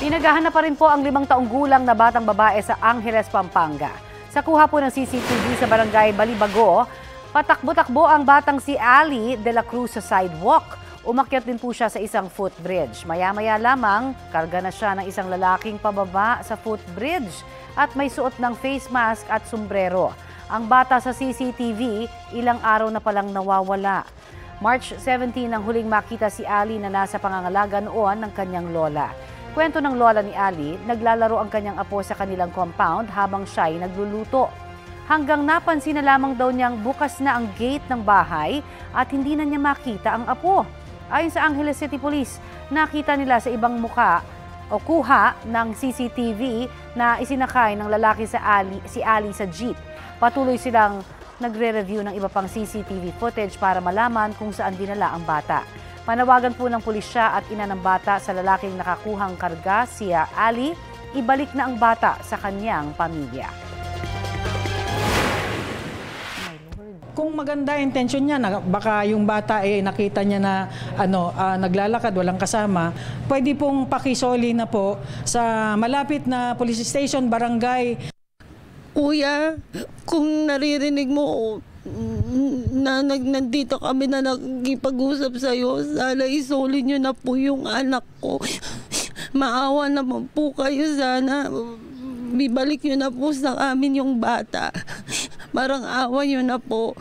Pinagahanap pa rin po ang 5 taong gulang na batang babae sa Angeles, Pampanga. Sa kuha po ng CCTV sa barangay Balibago, patakbo-takbo ang batang si Ali de la Cruz sa sidewalk. Umakyat din po siya sa isang footbridge. Maya-maya lamang, karga na siya ng isang lalaking pababa sa footbridge at may suot ng face mask at sombrero. Ang bata sa CCTV, ilang araw na palang nawawala. March 17 nang huling makita si Ali na nasa pangangalaga noon ng kanyang lola. Kwento ng lola ni Ali, naglalaro ang kanyang apo sa kanilang compound habang siya'y nagluluto. Hanggang napansin na lamang daw niyang bukas na ang gate ng bahay at hindi na niya makita ang apo. Ayon sa Angeles City Police, nakita nila sa ibang muka o kuha ng CCTV na isinakay ng lalaki si Ali sa jeep. Patuloy silang nagre-review ng iba pang CCTV footage para malaman kung saan dinala ang bata. Panawagan po ng pulisya at ina ng bata sa lalaking nakakuhang karga, si Ali, ibalik na ang bata sa kanyang pamilya. Kung maganda intensyon niya, baka yung bata nakita niya na naglalakad, walang kasama, pwede pong pakisoli na po sa malapit na police station, barangay. Kuya, kung naririnig mo na nandito kami na nagkipag-usap sa'yo, sana isoli niyo na po yung anak ko. Maawa naman po kayo, sana bibalik niyo na po sa amin yung bata. Parang awa niyo na po.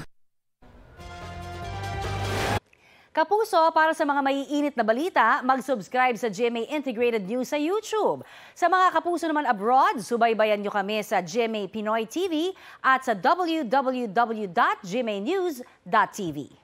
Kapuso, para sa mga maiinit na balita, mag-subscribe sa GMA Integrated News sa YouTube. Sa mga kapuso naman abroad, subaybayan nyo kami sa GMA Pinoy TV at sa www.gmanews.tv.